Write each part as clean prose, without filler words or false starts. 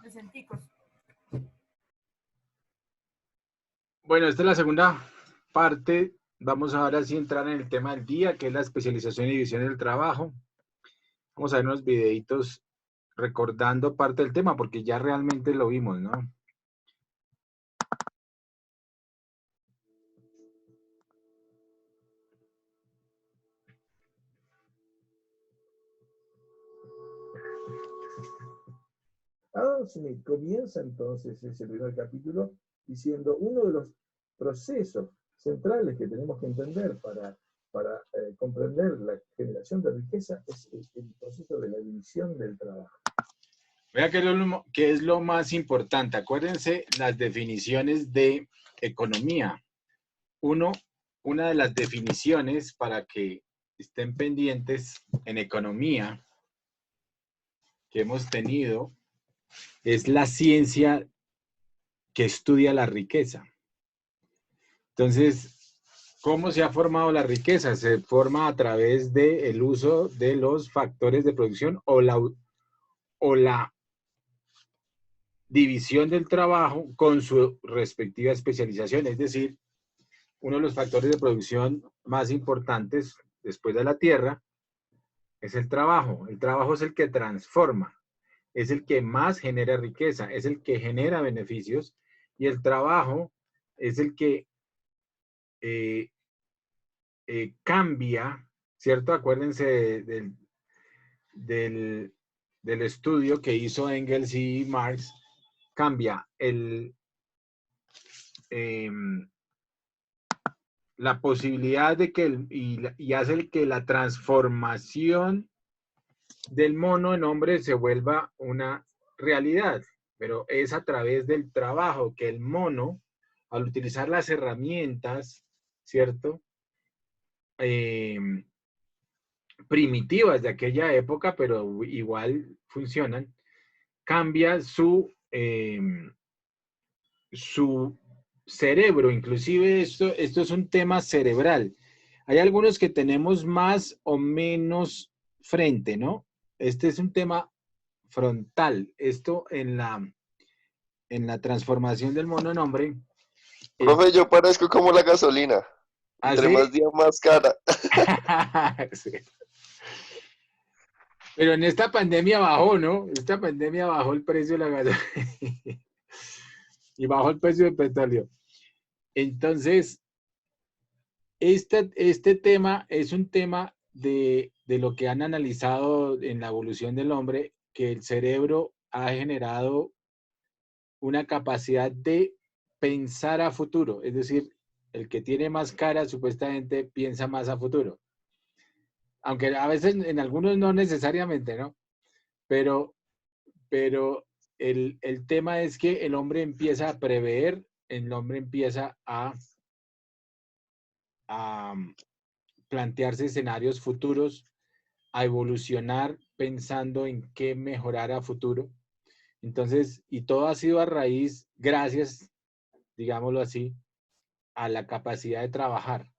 presenticos. Bueno, esta es la segunda parte. Vamos ahora sí a entrar en el tema del día, que es la especialización y división del trabajo. Vamos a ver unos videitos recordando parte del tema, porque ya realmente lo vimos, ¿no? Adam Smith comienza entonces ese primer capítulo diciendo uno de los procesos centrales que tenemos que entender para comprender la generación de riqueza es el proceso de la división del trabajo. Vea qué es lo más importante. Acuérdense las definiciones de economía. Una de las definiciones para que estén pendientes en economía que hemos tenido es la ciencia que estudia la riqueza. Entonces, ¿cómo se ha formado la riqueza? Se forma a través del uso de los factores de producción o la división del trabajo con su respectiva especialización. Es decir, uno de los factores de producción más importantes después de la tierra es el trabajo. El trabajo es el que transforma, es el que más genera riqueza, es el que genera beneficios y el trabajo es el que cambia, ¿cierto? Acuérdense del estudio que hizo Engels y Marx, cambia la posibilidad de que, y hace que la transformación del mono en hombre se vuelva una realidad, pero es a través del trabajo que el mono, al utilizar las herramientas, ¿cierto? Primitivas de aquella época, pero igual funcionan, cambia su cerebro. Inclusive esto es un tema cerebral. Hay algunos que tenemos más o menos frente, ¿no? Este es un tema frontal. Esto en la transformación del mono en hombre. Profe, yo parezco como la gasolina. Entre ¿Así? más día, más cara. Sí. Pero en esta pandemia bajó, ¿no? Esta pandemia bajó el precio de la gasolina y bajó el precio del petróleo. Entonces, este tema es un tema de lo que han analizado en la evolución del hombre, que el cerebro ha generado una capacidad de pensar a futuro. Es decir, el que tiene más cara supuestamente piensa más a futuro. Aunque a veces en algunos no necesariamente, ¿no? Pero el tema es que el hombre empieza a prever, el hombre empieza a plantearse escenarios futuros, a evolucionar pensando en qué mejorar a futuro. Entonces, y todo ha sido a raíz, gracias, digámoslo así, a la capacidad de trabajar.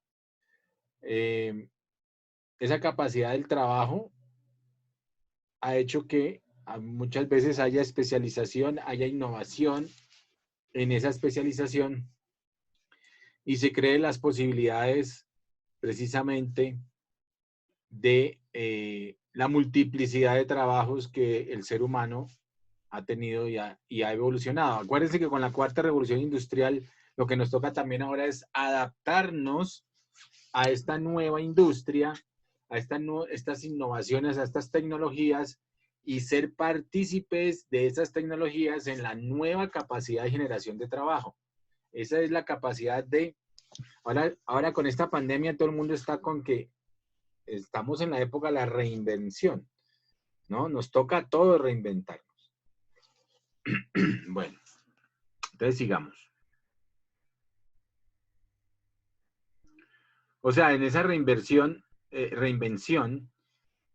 Esa capacidad del trabajo ha hecho que muchas veces haya especialización, haya innovación en esa especialización y se creen las posibilidades precisamente de la multiplicidad de trabajos que el ser humano ha tenido y ha evolucionado. Acuérdense que con la cuarta revolución industrial lo que nos toca también ahora es adaptarnos a esta nueva industria, a estas innovaciones, a estas tecnologías y ser partícipes de esas tecnologías en la nueva capacidad de generación de trabajo. Esa es la capacidad de... Ahora con esta pandemia todo el mundo está con que estamos en la época de la reinvención, ¿no? Nos toca a todos reinventarnos. Bueno, entonces sigamos. O sea, en esa reinvención,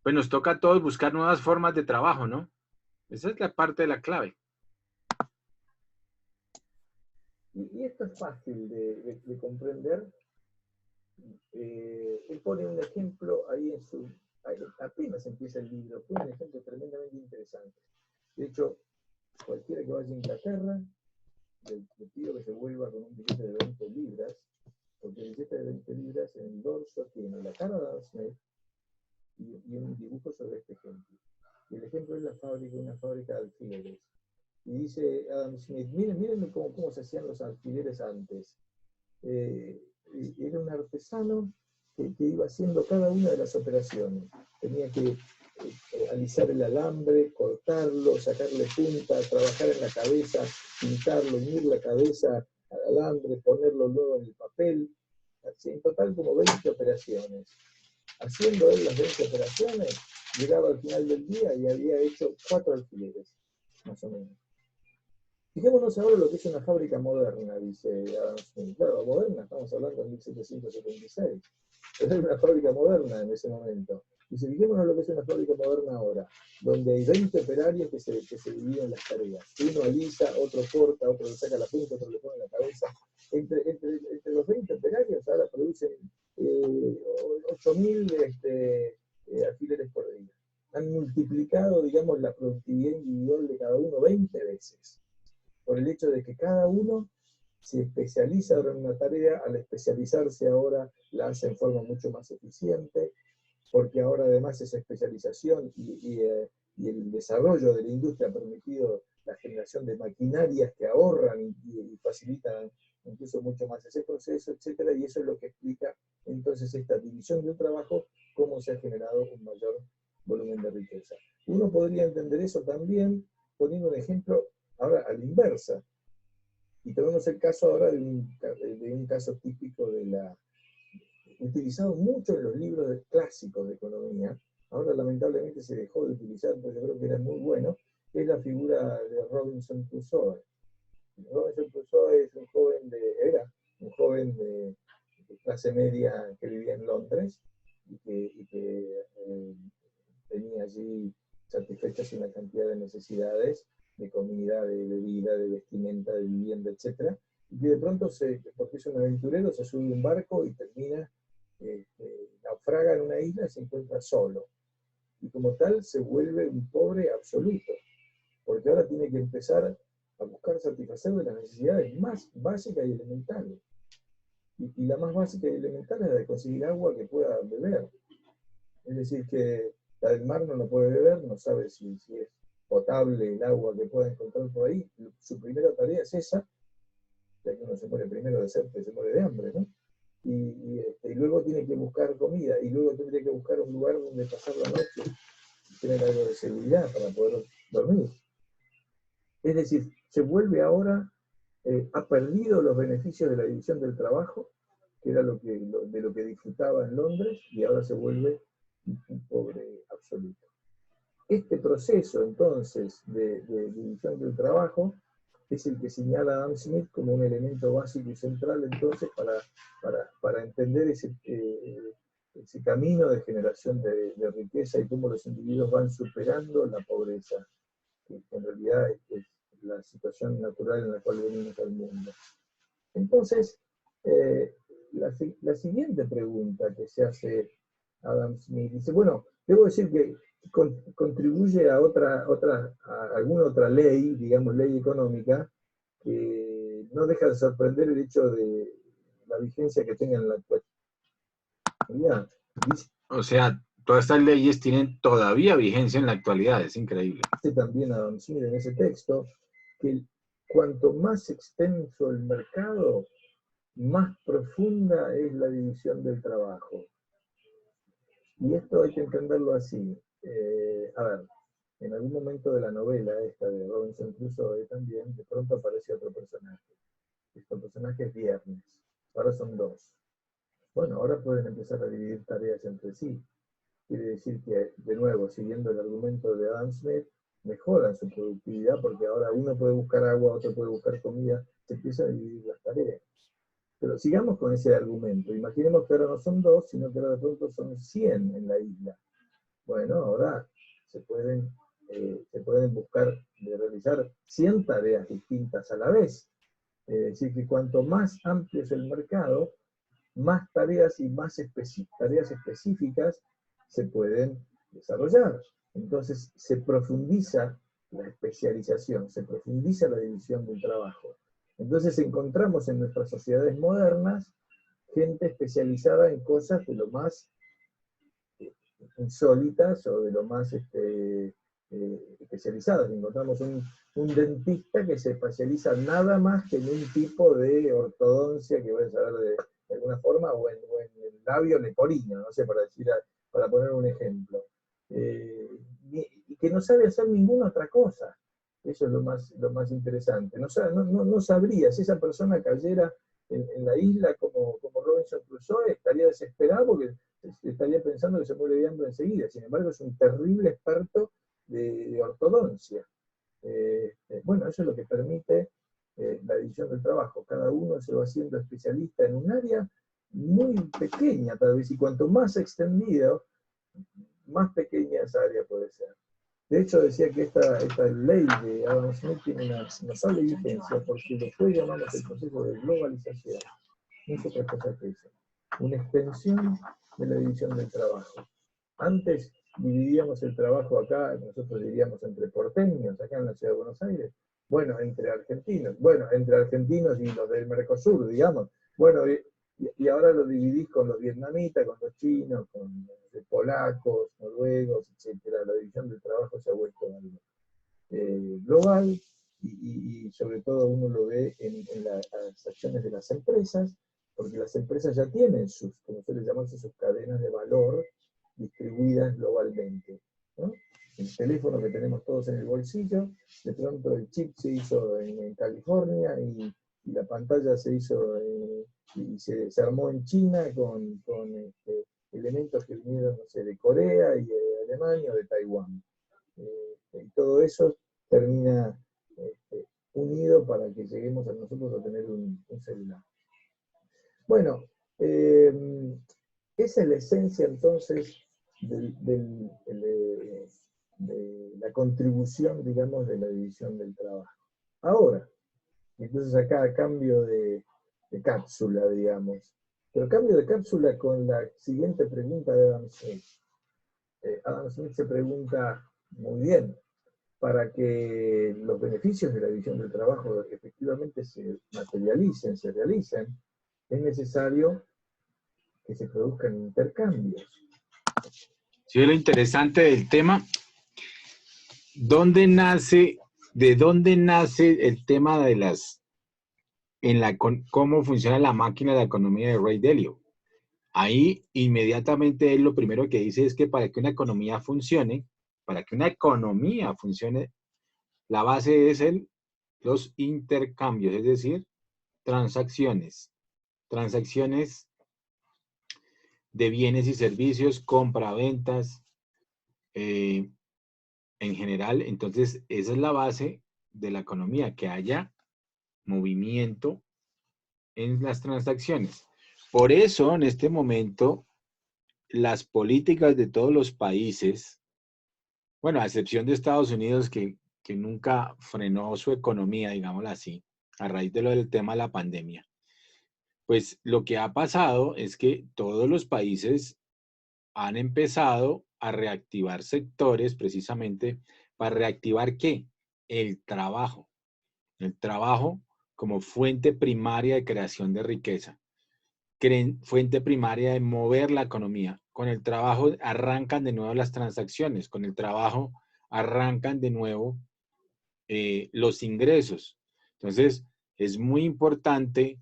pues nos toca a todos buscar nuevas formas de trabajo, ¿no? Esa es la parte de la clave. Y esto es fácil de comprender. Él pone un ejemplo ahí apenas empieza el libro, pone un ejemplo tremendamente interesante. De hecho, cualquiera que vaya a Inglaterra, le pido que se vuelva con un billete de 20 libras, porque el billete de 20 libras en el dorso tiene la cara de Adam Smith y un dibujo sobre este ejemplo. Y el ejemplo es la fábrica, una fábrica de alfileres. Y dice Adam Smith, miren cómo se hacían los alfileres antes. Era un artesano que iba haciendo cada una de las operaciones. Tenía que alisar el alambre, cortarlo, sacarle punta, trabajar en la cabeza, pintarlo, unir la cabeza al alambre, ponerlo luego en el papel. Así, en total como 20 operaciones. Haciendo él las 20 operaciones, llegaba al final del día y había hecho 4 alfileres, más o menos. Fijémonos ahora lo que es una fábrica moderna, dice Adam Smith. Claro, moderna, estamos hablando de 1776. Pero era una fábrica moderna en ese momento. Dice, fijémonos lo que es una fábrica moderna ahora, donde hay 20 operarios que se dividen las tareas. Uno alisa, otro corta, otro le saca la punta, otro le pone la cabeza. Entre los 20 operarios ahora producen 8.000 alfileres por día. Han multiplicado, digamos, la productividad individual de cada uno 20 veces. Por el hecho de que cada uno se especializa ahora en una tarea, al especializarse ahora la hace en forma mucho más eficiente, porque ahora además esa especialización y el desarrollo de la industria ha permitido la generación de maquinarias que ahorran y facilitan incluso mucho más ese proceso, etcétera, y eso es lo que explica entonces esta división del trabajo, cómo se ha generado un mayor volumen de riqueza. Uno podría entender eso también poniendo un ejemplo ahora a la inversa. Y tenemos el caso ahora de un caso típico utilizado mucho en los libros clásicos de economía. Ahora lamentablemente se dejó de utilizar, pero yo creo que era muy bueno, es la figura de Robinson Crusoe. Robinson Crusoe es era un joven de clase media que vivía en Londres y que tenía allí satisfechas una cantidad de necesidades de comida, de bebida, de vestimenta, de vivienda, etc. Y que de pronto, porque es un aventurero, se sube a un barco y termina, naufraga en una isla y se encuentra solo. Y como tal se vuelve un pobre absoluto, porque ahora tiene que empezar a buscar satisfacer de las necesidades más básicas y elementales. Y la más básica y elemental es la de conseguir agua que pueda beber. Es decir, que la del mar no la puede beber, no sabe si es potable el agua que pueda encontrar por ahí. Su primera tarea es esa, ya que uno se muere primero de sed que se muere de hambre, ¿no? Y luego tiene que buscar comida, y luego tendría que buscar un lugar donde pasar la noche y tener algo de seguridad para poder dormir. Es decir, se vuelve ahora, ha perdido los beneficios de la división del trabajo, que era de lo que disfrutaba en Londres, y ahora se vuelve un pobre absoluto. Este proceso, entonces, de división del trabajo es el que señala Adam Smith como un elemento básico y central, entonces, para entender ese camino de generación de riqueza y cómo los individuos van superando la pobreza, que en realidad es la situación natural en la cual venimos al mundo. Entonces, la siguiente pregunta que se hace Adam Smith dice, bueno, debo decir que contribuye a alguna otra ley, digamos ley económica, que no deja de sorprender el hecho de la vigencia que tenga en la actualidad. O sea, todas estas leyes tienen todavía vigencia en la actualidad, es increíble. Dice también Adam Smith en ese texto que cuanto más extenso el mercado, más profunda es la división del trabajo. Y esto hay que entenderlo así. A ver, en algún momento de la novela esta de Robinson Crusoe también, de pronto aparece otro personaje. Este personaje es Viernes. Ahora son 2. Bueno, ahora pueden empezar a dividir tareas entre sí. Quiere decir que, de nuevo, siguiendo el argumento de Adam Smith, mejoran su productividad porque ahora uno puede buscar agua, otro puede buscar comida, se empiezan a dividir las tareas. Pero sigamos con ese argumento. Imaginemos que ahora no son 2, sino que ahora de pronto son 100 en la isla. Bueno, ahora se pueden buscar de realizar 100 tareas distintas a la vez. Es decir, que cuanto más amplio es el mercado, más tareas y más tareas específicas se pueden desarrollar. Entonces se profundiza la especialización, se profundiza la división del trabajo. Entonces encontramos en nuestras sociedades modernas gente especializada en cosas de lo más insólitas o de lo más especializadas. Encontramos un dentista que se especializa nada más que en un tipo de ortodoncia que voy a saber de alguna forma, o en el labio leporino, no sé, para poner un ejemplo. Y que no sabe hacer ninguna otra cosa. Eso es lo más interesante. No sabría, si esa persona cayera en la isla como Robinson Crusoe, estaría desesperado porque estaría pensando que se muere de hambre enseguida. Sin embargo, es un terrible experto de ortodoncia. Bueno, eso es lo que permite la división del trabajo. Cada uno se va haciendo especialista en un área muy pequeña, tal vez, y cuanto más extendido, más pequeña esa área puede ser. De hecho, decía que esta ley de Adam Smith tiene una notable vigencia porque lo que hoy llamamos el proceso de globalización no es otra cosa que eso, una extensión de la división del trabajo. Antes dividíamos el trabajo acá, nosotros diríamos entre porteños, acá en la ciudad de Buenos Aires, bueno, entre argentinos y los del Mercosur, digamos, bueno, y ahora lo dividís con los vietnamitas, con los chinos, con los polacos, noruegos, etcétera. La división del trabajo se ha vuelto algo global y sobre todo uno lo ve en las acciones de las empresas, porque las empresas ya tienen como suele llamarse, sus cadenas de valor distribuidas globalmente, ¿no? El teléfono que tenemos todos en el bolsillo, de pronto el chip se hizo en California y la pantalla se hizo y se armó en China con elementos que vinieron, no sé, de Corea y de Alemania o de Taiwán. Y todo eso termina unido para que lleguemos a nosotros a tener un celular. Bueno, esa es la esencia entonces de la contribución, digamos, de la división del trabajo. Ahora, entonces acá cambio de cápsula, digamos, pero cambio de cápsula con la siguiente pregunta de Adam Smith. Adam Smith se pregunta, muy bien, para que los beneficios de la división del trabajo efectivamente se materialicen, se realicen, es necesario que se produzcan intercambios. Sí, lo interesante del tema, ¿de dónde nace el tema de cómo funciona la máquina de la economía de Ray Dalio? Ahí inmediatamente él lo primero que dice es que para que una economía funcione, la base es los intercambios, es decir, transacciones de bienes y servicios, compra-ventas, en general. Entonces, esa es la base de la economía, que haya movimiento en las transacciones. Por eso, en este momento, las políticas de todos los países, bueno, a excepción de Estados Unidos, que nunca frenó su economía, digámoslo así, a raíz de lo del tema de la pandemia, pues lo que ha pasado es que todos los países han empezado a reactivar sectores precisamente para reactivar ¿qué? El trabajo como fuente primaria de creación de riqueza, fuente primaria de mover la economía. Con el trabajo arrancan de nuevo las transacciones, con el trabajo arrancan de nuevo los ingresos. Entonces, es muy importante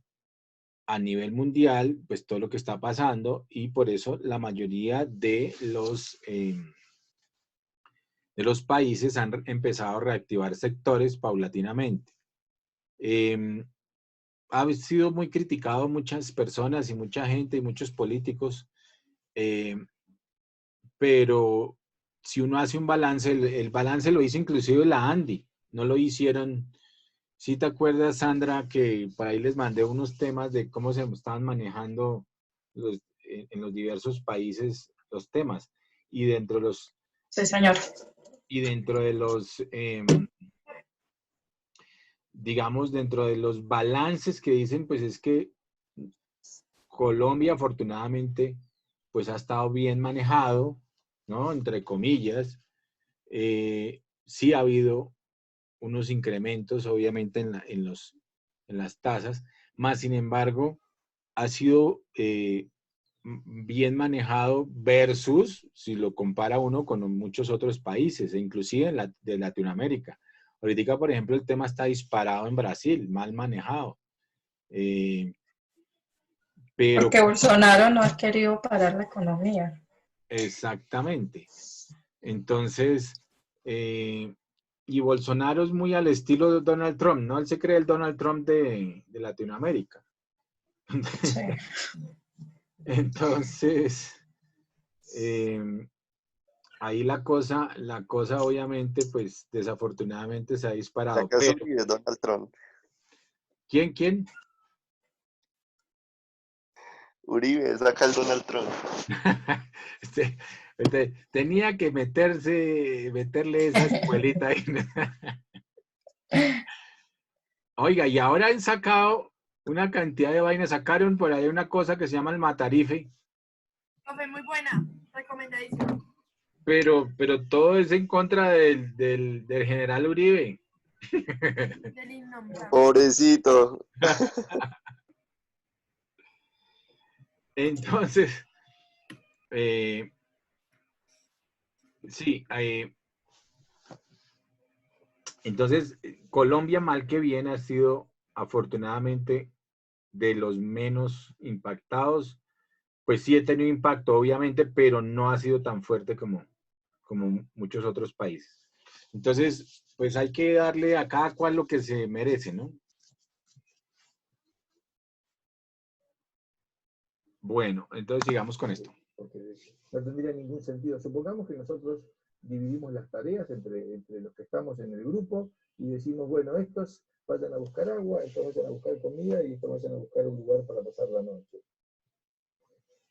a nivel mundial, pues todo lo que está pasando, y por eso la mayoría de los países han empezado a reactivar sectores paulatinamente. Ha sido muy criticado muchas personas y mucha gente y muchos políticos, pero si uno hace un balance, el balance lo hizo inclusive la Andy, no lo hicieron. ¿Sí te acuerdas, Sandra, que por ahí les mandé unos temas de cómo se estaban manejando en los diversos países los temas? Y dentro de los... Sí, señor. Y dentro de los, digamos, dentro de los balances que dicen, pues es que Colombia, afortunadamente, pues ha estado bien manejado, ¿no? Entre comillas. Sí ha habido unos incrementos, obviamente, en las tasas, más sin embargo, ha sido bien manejado versus si lo compara uno con muchos otros países, e inclusive de Latinoamérica. Ahorita, por ejemplo, el tema está disparado en Brasil, mal manejado. Pero porque Bolsonaro no ha querido parar la economía. exactamente. Entonces, y Bolsonaro es muy al estilo de Donald Trump, ¿no? Él se cree el Donald Trump de Latinoamérica. Sí. Entonces, ahí la cosa obviamente, pues desafortunadamente se ha disparado. Acá Pero, Uribe, Donald Trump. ¿quién? Uribe, saca el Donald Trump. Tenía que meterle esa escuelita ahí. Oiga, y ahora han sacado una cantidad de vainas. Sacaron por ahí una cosa que se llama el Matarife. Profe, muy buena, recomendadísima. Pero todo es en contra del general Uribe. Del innombrable. Pobrecito. Entonces, sí, entonces Colombia mal que bien ha sido afortunadamente de los menos impactados. Pues sí he tenido impacto, obviamente, pero no ha sido tan fuerte como muchos otros países. Entonces, pues hay que darle a cada cual lo que se merece, ¿no? Bueno, entonces sigamos con esto. Porque no tendría ningún sentido. Supongamos que nosotros dividimos las tareas entre los que estamos en el grupo y decimos, bueno, estos vayan a buscar agua, estos vayan a buscar comida y estos vayan a buscar un lugar para pasar la noche.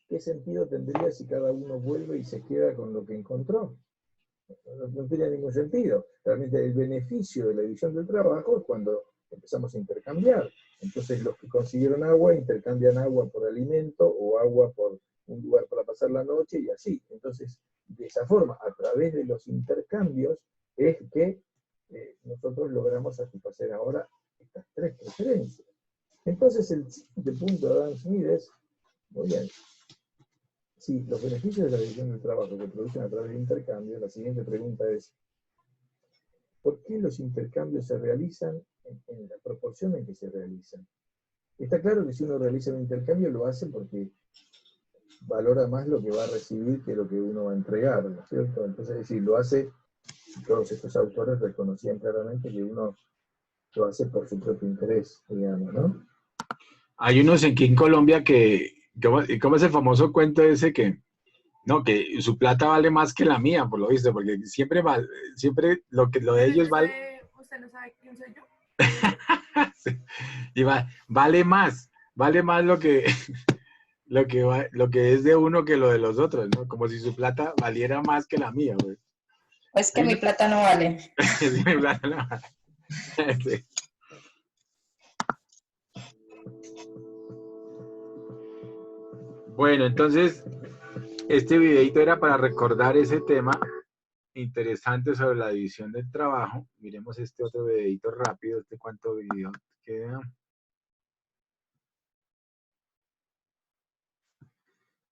¿Qué sentido tendría si cada uno vuelve y se queda con lo que encontró? No tiene ningún sentido. Realmente el beneficio de la división del trabajo es cuando empezamos a intercambiar. Entonces los que consiguieron agua intercambian agua por alimento o agua por un lugar para pasar la noche y así. Entonces, de esa forma, a través de los intercambios, es que nosotros logramos satisfacer ahora estas tres preferencias. Entonces, el siguiente punto de Adam Smith es, muy bien, si los beneficios de la división del trabajo se producen a través de intercambios, la siguiente pregunta es, ¿por qué los intercambios se realizan en la proporción en que se realizan? Está claro que si uno realiza un intercambio lo hace porque valora más lo que va a recibir que lo que uno va a entregar, ¿no es cierto? Entonces, es decir, lo hace, todos estos autores reconocían claramente que uno lo hace por su propio interés, digamos, ¿no? Hay unos aquí en Colombia ¿cómo es el famoso cuento ese que su plata vale más que la mía, por lo visto, porque siempre lo de ellos vale. ¿Usted no sabe quién soy yo? Sí, y vale más lo que lo que es de uno que lo de los otros, ¿no? Como si su plata valiera más que la mía, güey. Es que mi plata no vale. Sí, mi plata no vale. Sí. Bueno, entonces, este videito era para recordar ese tema interesante sobre la división del trabajo. Miremos este otro videito rápido. ¿Cuánto video queda?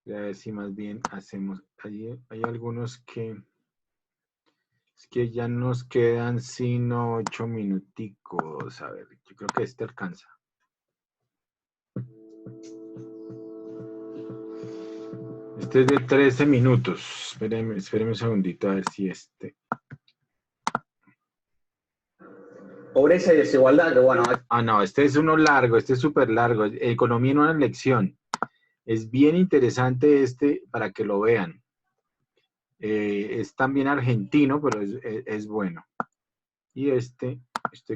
A ver si más bien hacemos. Hay algunos que... Es que ya nos quedan sino 8 minuticos. A ver, yo creo que este alcanza. Este es de 13 minutos. Espérenme un segundito a ver si este. Pobreza y desigualdad, bueno. No, este es uno largo, este es súper largo. Economía en una lección. Es bien interesante este para que lo vean. Es también argentino, pero es bueno. Y este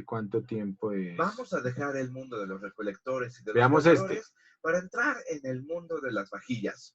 ¿cuánto tiempo es? Vamos a dejar el mundo de los recolectores y de Veamos los cazadores para entrar en el mundo de las vajillas.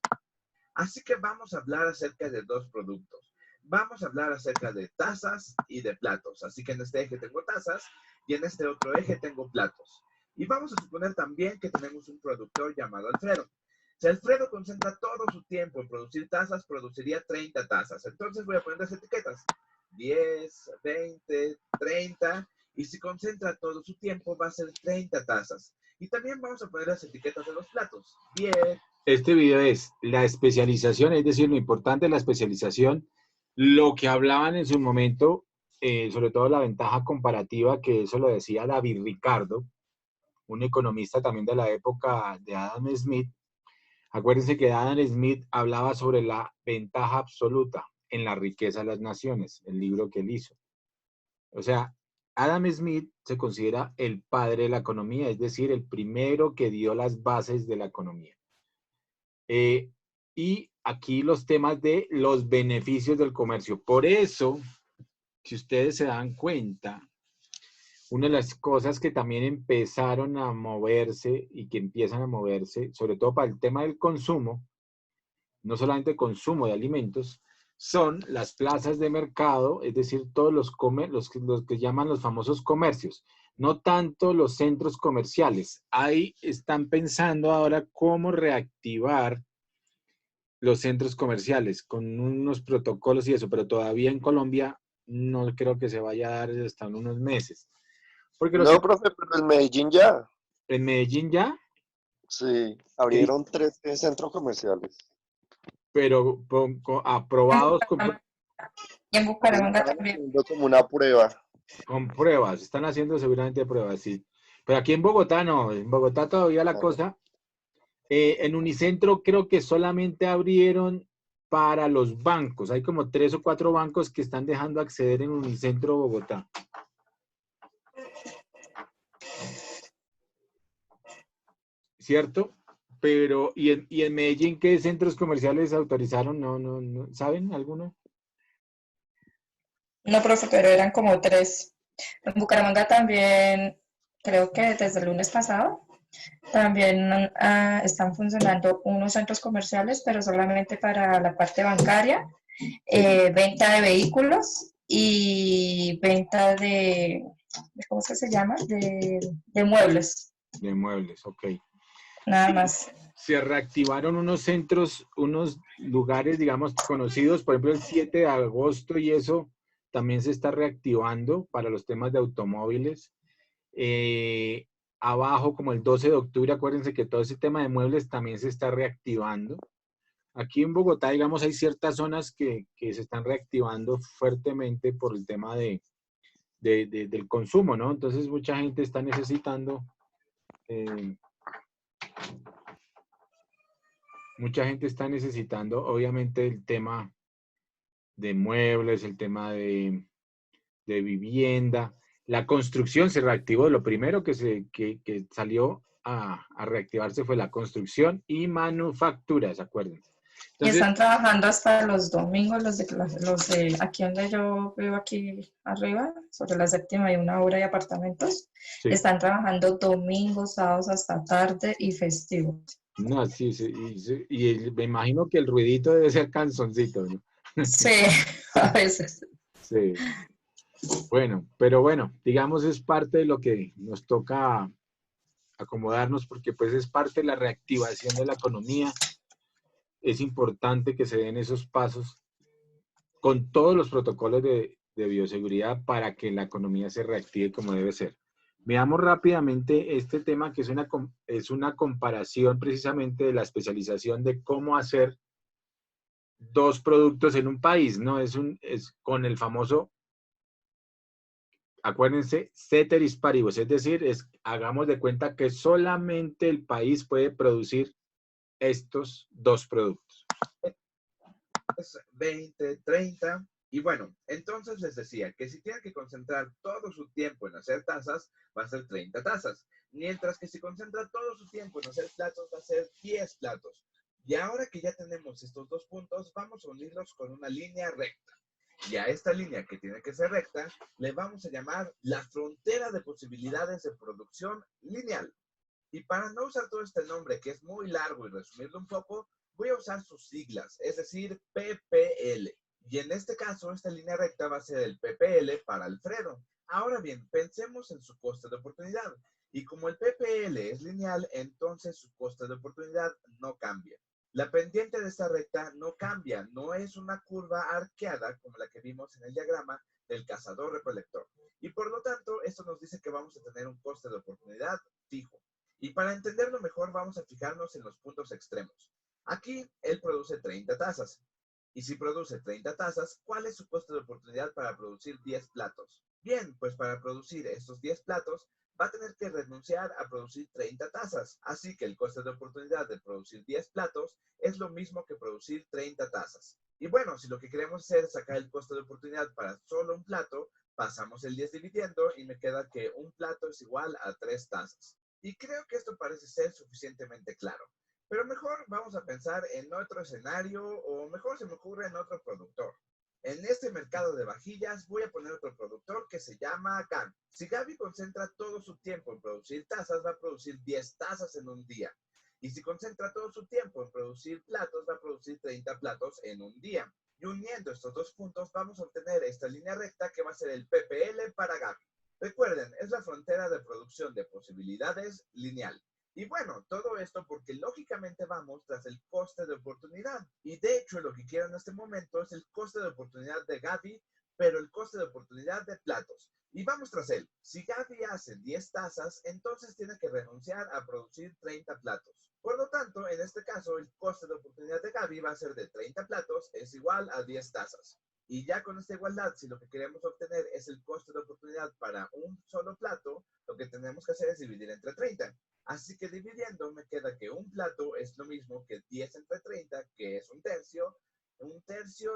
Así que vamos a hablar acerca de dos productos. Vamos a hablar acerca de tazas y de platos. Así que en este eje tengo tazas y en este otro eje tengo platos. Y vamos a suponer también que tenemos un productor llamado Alfredo. Si Alfredo concentra todo su tiempo en producir tazas, produciría 30 tazas. Entonces voy a poner las etiquetas. 10, 20, 30. Y si concentra todo su tiempo, va a ser 30 tazas. Y también vamos a poner las etiquetas de los platos. 10. Este video es la especialización, es decir, lo importante de la especialización, lo que hablaban en su momento, sobre todo la ventaja comparativa, que eso lo decía David Ricardo, un economista también de la época de Adam Smith. Acuérdense que Adam Smith hablaba sobre la ventaja absoluta en la riqueza de las naciones, el libro que él hizo. O sea, Adam Smith se considera el padre de la economía, es decir, el primero que dio las bases de la economía. Y aquí los temas de los beneficios del comercio. Por eso, si ustedes se dan cuenta, una de las cosas que también empezaron a moverse y que empiezan a moverse, sobre todo para el tema del consumo, no solamente consumo de alimentos, son las plazas de mercado, es decir, todos los que llaman los famosos comercios, no tanto los centros comerciales. Ahí están pensando ahora cómo reactivar los centros comerciales con unos protocolos y eso, pero todavía en Colombia no creo que se vaya a dar hasta en unos meses. Porque No, profe, pero en Medellín ya. en Medellín ya, Sí, abrieron 3 centros comerciales. pero aprobados Y en Bucaramanga Estaban también. haciendo como una prueba. con pruebas, están haciendo seguramente pruebas, sí. Pero aquí en Bogotá no, en Bogotá todavía la cosa. En Unicentro creo que solamente abrieron para los bancos. Hay como 3 o 4 bancos que están dejando acceder en Unicentro Bogotá. ¿Cierto? Pero, ¿y en Medellín qué centros comerciales autorizaron? No, ¿saben alguno? No, profe, pero eran como 3. En Bucaramanga también, creo que desde el lunes pasado, también están funcionando unos centros comerciales, pero solamente para la parte bancaria, venta de vehículos y venta ¿cómo es que se llama? De muebles, De muebles, ok. nada más. Se reactivaron unos centros, unos lugares, digamos, conocidos, por ejemplo, el 7 de agosto y eso también se está reactivando para los temas de automóviles. Abajo, como el 12 de octubre, acuérdense que todo ese tema de muebles también se está reactivando. Aquí en Bogotá, digamos, hay ciertas zonas que se están reactivando fuertemente por el tema del consumo, ¿no? Entonces, mucha gente está necesitando... mucha gente está necesitando, obviamente, el tema de muebles, el tema de vivienda. La construcción se reactivó. Lo primero que salió a reactivarse fue la construcción y manufactura, ¿se acuerdan? Y Entonces, están trabajando hasta los domingos, los de aquí donde yo vivo, aquí arriba, sobre la séptima y una hora de apartamentos. sí. Están trabajando domingos, sábados hasta tarde y festivos. No, sí, y me imagino que el ruidito debe ser canzoncito, ¿no? Sí, a veces. Sí. Bueno, pero bueno, digamos es parte de lo que nos toca acomodarnos porque pues es parte de la reactivación de la economía. Es importante que se den esos pasos con todos los protocolos de bioseguridad para que la economía se reactive como debe ser. Veamos rápidamente este tema que es una comparación precisamente de la especialización de cómo hacer 2 productos en un país, ¿no? Es con el famoso, acuérdense, ceteris paribus, es decir, hagamos de cuenta que solamente el país puede producir estos 2 productos. 20, 30. Y bueno, entonces les decía que si tienen que concentrar todo su tiempo en hacer tazas, va a ser 30 tazas. Mientras que si concentra todo su tiempo en hacer platos, va a ser 10 platos. Y ahora que ya tenemos estos 2 puntos, vamos a unirlos con una línea recta. Y a esta línea que tiene que ser recta, le vamos a llamar la frontera de posibilidades de producción lineal. Y para no usar todo este nombre que es muy largo y resumirlo un poco, voy a usar sus siglas, es decir, PPL. Y en este caso, esta línea recta va a ser el PPL para Alfredo. Ahora bien, pensemos en su coste de oportunidad. Y como el PPL es lineal, entonces su coste de oportunidad no cambia. La pendiente de esta recta no cambia, no es una curva arqueada como la que vimos en el diagrama, del cazador-recolector. Y por lo tanto, esto nos dice que vamos a tener un coste de oportunidad fijo. Y para entenderlo mejor, vamos a fijarnos en los puntos extremos. Aquí, él produce 30 tazas. Y si produce 30 tazas, ¿cuál es su coste de oportunidad para producir 10 platos? Bien, pues para producir estos 10 platos, va a tener que renunciar a producir 30 tazas. Así que el coste de oportunidad de producir 10 platos es lo mismo que producir 30 tazas. Y bueno, si lo que queremos hacer es sacar el coste de oportunidad para solo un plato, pasamos el 10 dividiendo y me queda que un plato es igual a 3 tazas. Y creo que esto parece ser suficientemente claro. Pero mejor vamos a pensar en otro escenario o mejor se me ocurre en otro productor. En este mercado de vajillas voy a poner otro productor que se llama Gaby. Si Gaby concentra todo su tiempo en producir tazas, va a producir 10 tazas en un día. Y si concentra todo su tiempo en producir platos, va a producir 30 platos en un día. Y uniendo estos dos puntos vamos a obtener esta línea recta que va a ser el PPL para Gaby. Recuerden, es la frontera de producción de posibilidades lineal. Y bueno, todo esto porque lógicamente vamos tras el coste de oportunidad. Y de hecho lo que quiero en este momento es el coste de oportunidad de Gaby, pero el coste de oportunidad de platos. Y vamos tras él. Si Gaby hace 10 tazas, entonces tiene que renunciar a producir 30 platos. Por lo tanto, en este caso, el coste de oportunidad de Gaby va a ser de 30 platos, es igual a 10 tazas. Y ya con esta igualdad, si lo que queremos obtener es el coste de oportunidad para un solo plato, lo que tenemos que hacer es dividir entre 30. Así que dividiendo me queda que un plato es lo mismo que 10 entre 30, que es un tercio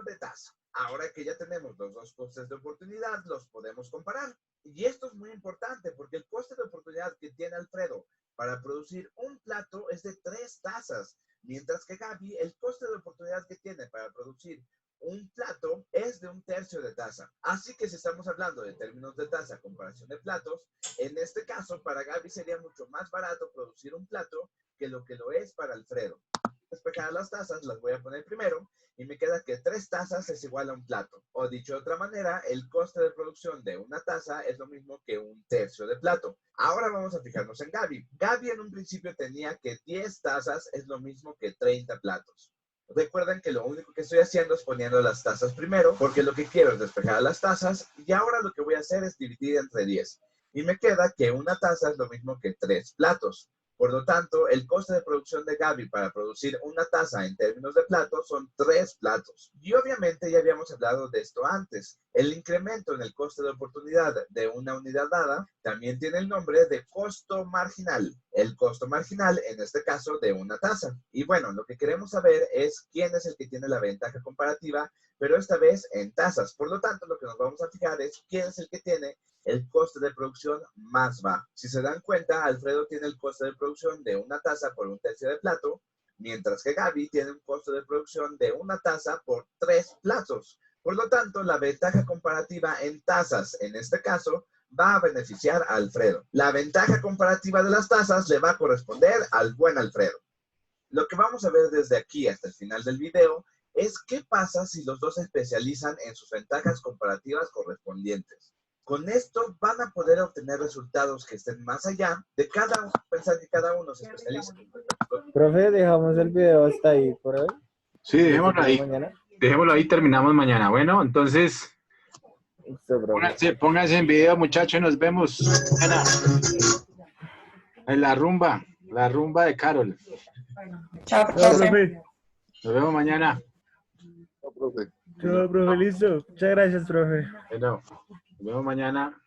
de taza. Ahora que ya tenemos los dos costes de oportunidad, los podemos comparar. Y esto es muy importante porque el coste de oportunidad que tiene Alfredo para producir un plato es de 3 tazas, mientras que Gaby, el coste de oportunidad que tiene para producir un plato es de un tercio de taza. Así que si estamos hablando de términos de taza a comparación de platos, en este caso para Gaby sería mucho más barato producir un plato que lo es para Alfredo. Despejar las tazas, las voy a poner primero y me queda que 3 tazas es igual a un plato. O dicho de otra manera, el coste de producción de una taza es lo mismo que un tercio de plato. Ahora vamos a fijarnos en Gaby. Gaby en un principio tenía que 10 tazas es lo mismo que 30 platos. Recuerden que lo único que estoy haciendo es poniendo las tazas primero, porque lo que quiero es despejar las tazas, y ahora lo que voy a hacer es dividir entre 10. Y me queda que una taza es lo mismo que 3 platos. Por lo tanto, el coste de producción de Gaby para producir una taza en términos de platos son 3 platos. Y obviamente ya habíamos hablado de esto antes. El incremento en el coste de oportunidad de una unidad dada también tiene el nombre de costo marginal. El costo marginal, en este caso, de una taza. Y bueno, lo que queremos saber es quién es el que tiene la ventaja comparativa, pero esta vez en tazas. Por lo tanto, lo que nos vamos a fijar es quién es el que tiene el coste de producción más bajo. Si se dan cuenta, Alfredo tiene el coste de producción de una taza por un tercio de plato, mientras que Gaby tiene un coste de producción de una taza por 3 platos. Por lo tanto, la ventaja comparativa en tazas, en este caso, va a beneficiar a Alfredo. La ventaja comparativa de las tazas le va a corresponder al buen Alfredo. Lo que vamos a ver desde aquí hasta el final del video es qué pasa si los dos se especializan en sus ventajas comparativas correspondientes. Con esto van a poder obtener resultados que estén más allá de cada uno, pensar que cada uno se especializa. Profe, dejamos el video hasta ahí por hoy. Sí, dejémoslo ahí. Mañana. Dejémoslo ahí, terminamos mañana. Bueno, entonces, Listo, profe. pónganse en video, muchachos, nos vemos mañana. En la rumba de Carol. Chao, Chao, profe. profe. Nos vemos mañana. No, profe. Chao, profe, listo. Muchas gracias, profe. Bueno, nos vemos mañana.